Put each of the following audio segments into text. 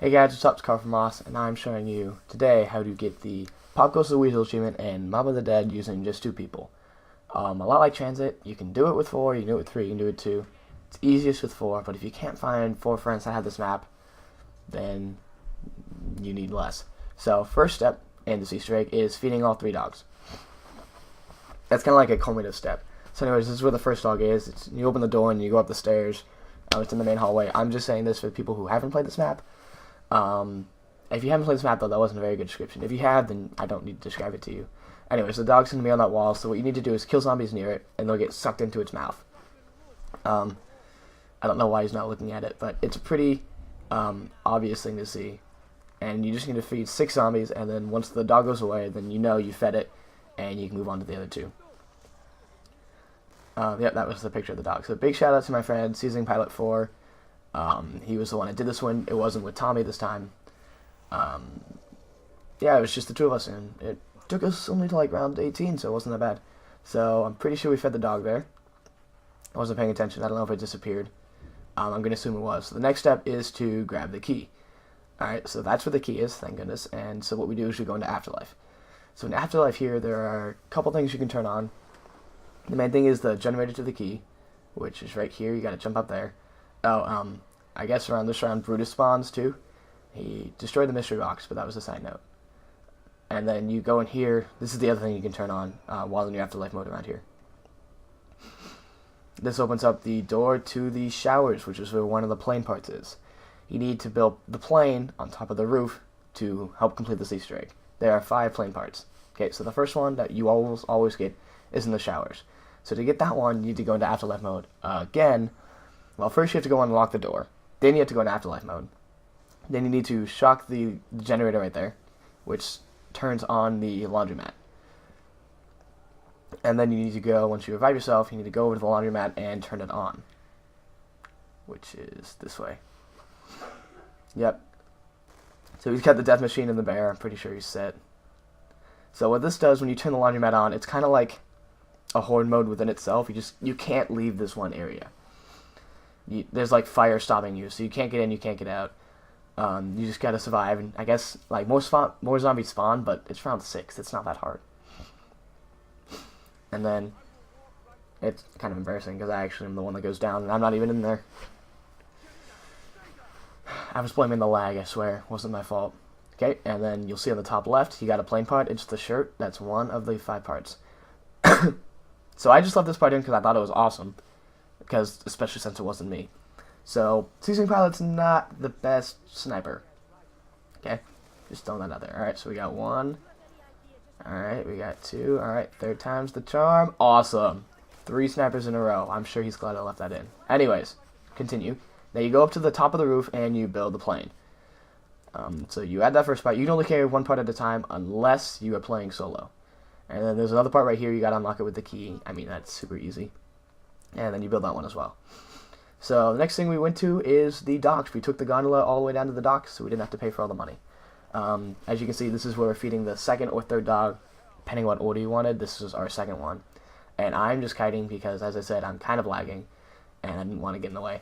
Hey guys, what's up? It's Carl from MOS, and I'm showing you today how to get the Pop Goes the Weasel achievement and Mob of the Dead using just 2 people. A lot like Transit, you can do it with 4, you can do it with 3, you can do it with 2. It's easiest with 4, but if you can't find 4 friends that have this map, then you need less. So first step in this Easter egg is feeding all 3 dogs. That's kind of like a culminative step. So anyways, this is where the first dog is. You open the door and you go up the stairs. It's in the main hallway. I'm just saying this for people who haven't played this map. If you haven't played this map, though, that wasn't a very good description. If you have, then I don't need to describe it to you. Anyways, the dog's going to be on that wall, so what you need to do is kill zombies near it, and they'll get sucked into its mouth. I don't know why he's not looking at it, but it's a pretty obvious thing to see. And you just need to feed 6 zombies, and then once the dog goes away, then you know you fed it, and you can move on to the other 2. Yep, that was the picture of the dog. So big shout out to my friend, Seasoning Pilot 4. He was the one that did this one. It wasn't with Tommy this time. Yeah, it was just the 2 of us, and it took us only to like round 18, so it wasn't that bad. So I'm pretty sure we fed the dog there. I wasn't paying attention. I don't know if it disappeared. I'm going to assume it was. So the next step is to grab the key. Alright, so that's where the key is, thank goodness. And so what we do is we go into Afterlife. So in Afterlife here, there are a couple things you can turn on. The main thing is the generator to the key, which is right here. You got to jump up there. Oh, I guess around this round, Brutus spawns too. He destroyed the mystery box, but that was a side note. And then you go in here. This is the other thing you can turn on while in your Afterlife mode around here. This opens up the door to the showers, which is where one of the plane parts is. You need to build the plane on top of the roof to help complete this Easter egg. There are 5 plane parts. Okay, so the first one that you always get is in the showers. So to get that one, you need to go into Afterlife mode again. Well, first you have to go unlock the door. Then you have to go into Afterlife mode. Then you need to shock the generator right there, which turns on the laundromat. And then you need to go, once you revive yourself, you need to go over to the laundromat and turn it on, which is this way. Yep. So he's got the death machine and the bear. I'm pretty sure he's set. So what this does, when you turn the laundromat on, it's kind of like a horde mode within itself. You can't leave this one area. There's like fire stopping you, so you can't get in, you can't get out. You just gotta survive, and I guess like more zombies spawn, but it's round 6. It's not that hard. And then it's kind of embarrassing because I actually am the one that goes down, and I'm not even in there. I was blaming the lag, I swear. It wasn't my fault. Okay, and then you'll see on the top left, you got a plane part. It's the shirt. That's one of the 5 parts. So I just left this part in because I thought it was awesome, because especially since it wasn't me. So Seasoning Pilot's not the best sniper. Okay, just throwing that out there. All right, so we got 1. All right, we got 2. All right, 3rd time's the charm. Awesome. 3 snipers in a row. I'm sure he's glad I left that in. Anyways, continue. Now you go up to the top of the roof and you build the plane. So you add that first part. You can only carry 1 part at a time unless you are playing solo. And then there's another part right here. You got to unlock it with the key. I mean, that's super easy. And then you build that one as well. So the next thing we went to is the docks. We took the gondola all the way down to the docks, so we didn't have to pay for all the money. As you can see, this is where we're feeding the 2nd or 3rd dog, depending what order you wanted. This is our 2nd one. And I'm just kiting because, as I said, I'm kind of lagging, and I didn't want to get in the way.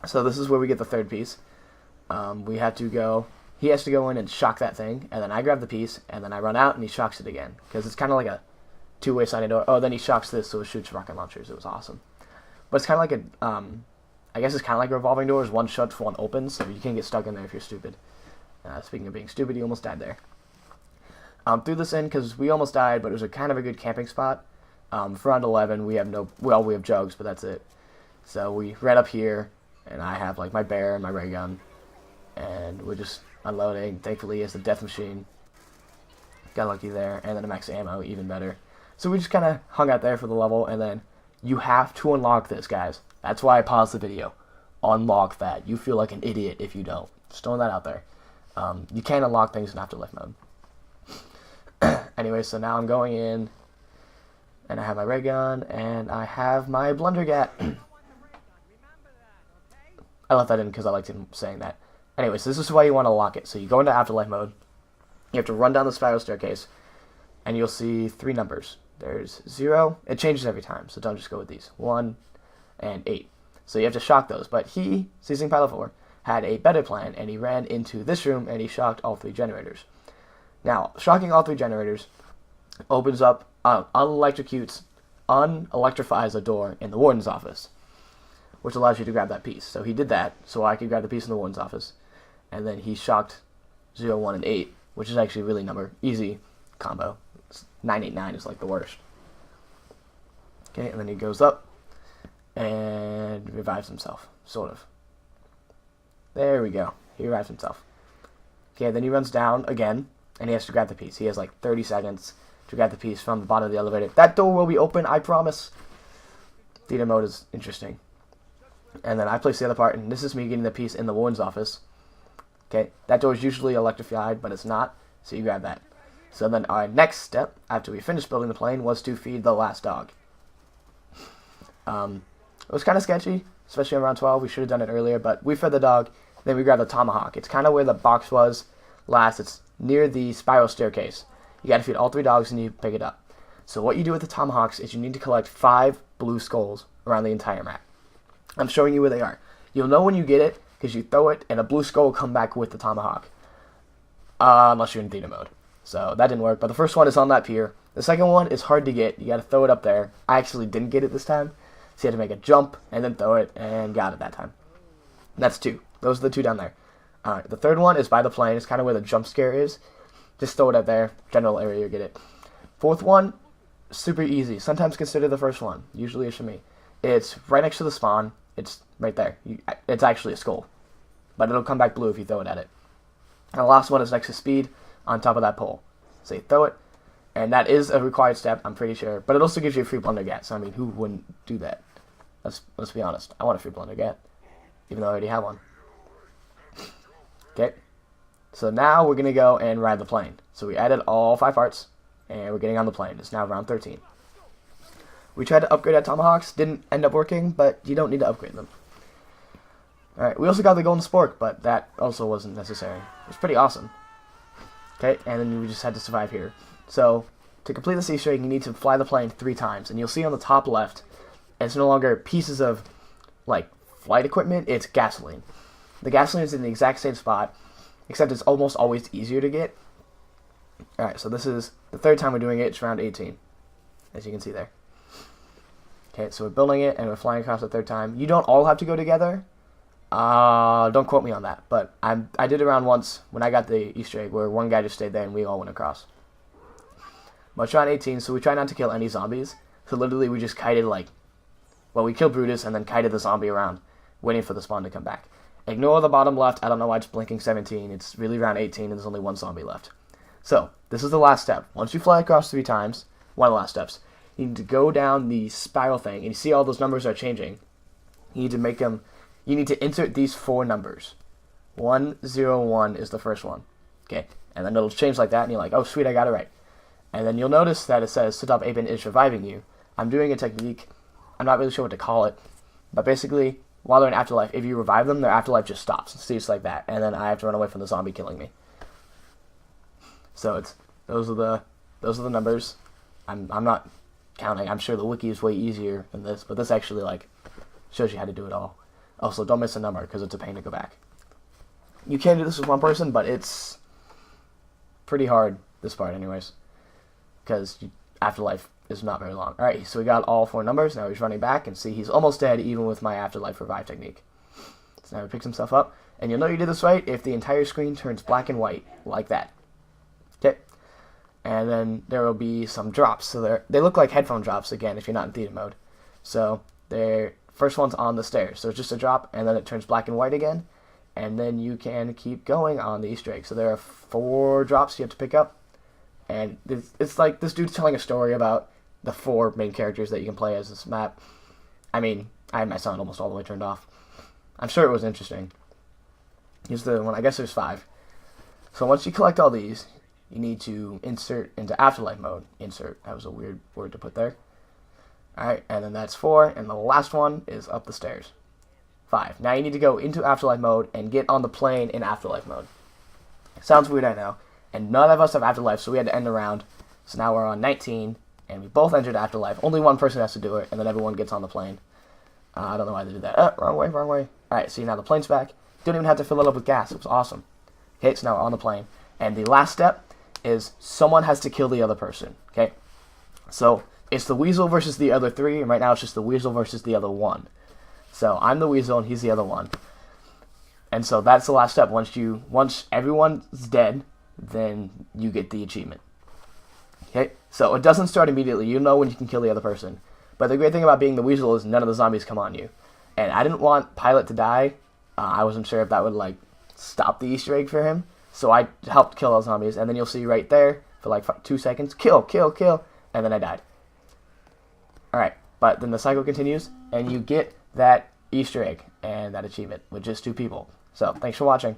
So this is where we get the 3rd piece. We have to go. He has to go in and shock that thing, and then I grab the piece, and then I run out, and he shocks it again, because it's kind of like a 2-way sliding door. Oh, then he shocks this, so it shoots rocket launchers. It was awesome. But it's kind of like a, I guess it's kind of like revolving doors. One shuts, one opens, so you can't get stuck in there if you're stupid. Speaking of being stupid, you almost died there. Threw this in because we almost died, but it was a kind of a good camping spot. For round 11, we have we have jugs, but that's it. So we right up here, and I have like my bear and my ray gun, and we're just unloading. Thankfully, it's a death machine. Got lucky there, and then a max ammo, even better. So we just kind of hung out there for the level, and then you have to unlock this, guys. That's why I paused the video. Unlock that. You feel like an idiot if you don't. Just throwing that out there. You can't unlock things in Afterlife mode. Anyway, so now I'm going in, and I have my ray gun, and I have my blundergat. I left that in because I liked him saying that. Anyway, so this is why you want to lock it. So you go into Afterlife mode. You have to run down the spiral staircase, and you'll see 3 numbers. There's 0. It changes every time, so don't just go with these. 1 and 8. So you have to shock those. But he, Seasoning Pilot 4, had a better plan, and he ran into this room and he shocked all 3 generators. Now, shocking all 3 generators opens up, unelectrifys a door in the warden's office, which allows you to grab that piece. So he did that, so I could grab the piece in the warden's office, and then he shocked 0, 1, and 8, which is actually really easy combo. 9, 8, 9 is like the worst. Okay, and then he goes up and revives himself, sort of. There we go. He revives himself. Okay, then he runs down again, and he has to grab the piece. He has like 30 seconds to grab the piece from the bottom of the elevator. That door will be open, I promise. Theater mode is interesting. And then I place the other part, and this is me getting the piece in the warden's office. Okay, that door is usually electrified, but it's not, so you grab that. So then our next step, after we finished building the plane, was to feed the last dog. It was kind of sketchy, especially around 12. We should have done it earlier, but we fed the dog. Then we grabbed the tomahawk. It's kind of where the box was last. It's near the spiral staircase. You got to feed all 3 dogs and you pick it up. So what you do with the tomahawks is you need to collect 5 blue skulls around the entire map. I'm showing you where they are. You'll know when you get it because you throw it and a blue skull will come back with the tomahawk. Unless you're in theater mode. So that didn't work, but the first one is on that pier. The second one is hard to get. You got to throw it up there. I actually didn't get it this time. So you had to make a jump and then throw it and got it that time. That's 2. Those are the 2 down there. Alright, the third one is by the plane. It's kind of where the jump scare is. Just throw it up there. General area, you get it. Fourth one, super easy. Sometimes consider the first one. Usually it's for me. It's right next to the spawn. It's right there. It's actually a skull. But it'll come back blue if you throw it at it. And the last one is next to speed on top of that pole. So you throw it. And that is a required step, I'm pretty sure. But it also gives you a free blundergat. So, I mean, who wouldn't do that? Let's be honest. I want a free blundergat. Even though I already have one. Okay. So now we're going to go and ride the plane. So we added all 5 parts. And we're getting on the plane. It's now round 13. We tried to upgrade our tomahawks. Didn't end up working, but you don't need to upgrade them. Alright, we also got the golden spork, but that also wasn't necessary. It was pretty awesome. Okay, and then we just had to survive here. So, to complete this Easter egg, you need to fly the plane 3 times. And you'll see on the top left, it's no longer pieces of, like, flight equipment, it's gasoline. The gasoline is in the exact same spot, except it's almost always easier to get. Alright, so this is the 3rd time we're doing it. It's round 18, as you can see there. Okay, so we're building it, and we're flying across the 3rd time. You don't all have to go together. Don't quote me on that, but I did it around once when I got the Easter egg, where one guy just stayed there, and we all went across. But it's round 18, so we try not to kill any zombies. So literally we just kited, like, well, we killed Brutus, and then kited the zombie around, waiting for the spawn to come back. Ignore the bottom left. I don't know why it's blinking 17. It's really round 18, and there's only 1 zombie left. So, this is the last step. Once you fly across 3 times, one of the last steps, you need to go down the spiral thing, and you see all those numbers are changing. You need to make them, you need to insert these 4 numbers. 101 is the first one. Okay, and then it'll change like that, and you're like, oh, sweet, I got it right. And then you'll notice that it says Sit Up Aben is reviving you. I'm doing a technique, I'm not really sure what to call it, but basically, while they're in afterlife, if you revive them, their afterlife just stops. See, it's like that, and then I have to run away from the zombie killing me. So it's those are the numbers. I'm not counting. I'm sure the wiki is way easier than this, but this actually like shows you how to do it all. Also, don't miss a number because it's a pain to go back. You can do this with 1 person, but it's pretty hard, this part anyways, because afterlife is not very long. Alright, so we got all 4 numbers. Now he's running back, and see, he's almost dead even with my afterlife revive technique. So now he picks himself up, and you'll know you did this right if the entire screen turns black and white, like that. Okay, and then there will be some drops. So they look like headphone drops, again, if you're not in theater mode. So first one's on the stairs. So it's just a drop, and then it turns black and white again, and then you can keep going on the Easter egg. So there are 4 drops you have to pick up, and it's like this dude's telling a story about the 4 main characters that you can play as this map. I mean, I had my sound almost all the way turned off. I'm sure it was interesting. Here's the one. I guess there's 5. So once you collect all these, you need to insert into afterlife mode. Insert. That was a weird word to put there. Alright, and then that's 4, and the last one is up the stairs. 5. Now you need to go into afterlife mode and get on the plane in afterlife mode. Sounds weird, I know. And none of us have afterlife, so we had to end the round. So now we're on 19, and we both entered afterlife. Only 1 person has to do it, and then everyone gets on the plane. I don't know why they did that. Wrong way, wrong way. Alright, see, now the plane's back, Didn't even have to fill it up with gas. It was awesome. Okay, so now we're on the plane. And the last step is someone has to kill the other person. Okay? So it's the Weasel versus the other 3, and right now it's just the Weasel versus the other 1. So I'm the Weasel and he's the other 1. And so that's the last step. Once everyone's dead, then you get the achievement. Okay? So it doesn't start immediately. You know when you can kill the other person. But the great thing about being the Weasel is none of the zombies come on you. And I didn't want Pilot to die. I wasn't sure if that would, like, stop the Easter egg for him. So I helped kill those zombies. And then you'll see right there, for like 2 seconds, kill, kill, kill. And then I died. Alright, but then the cycle continues, and you get that Easter egg and that achievement with just 2 people. So, thanks for watching.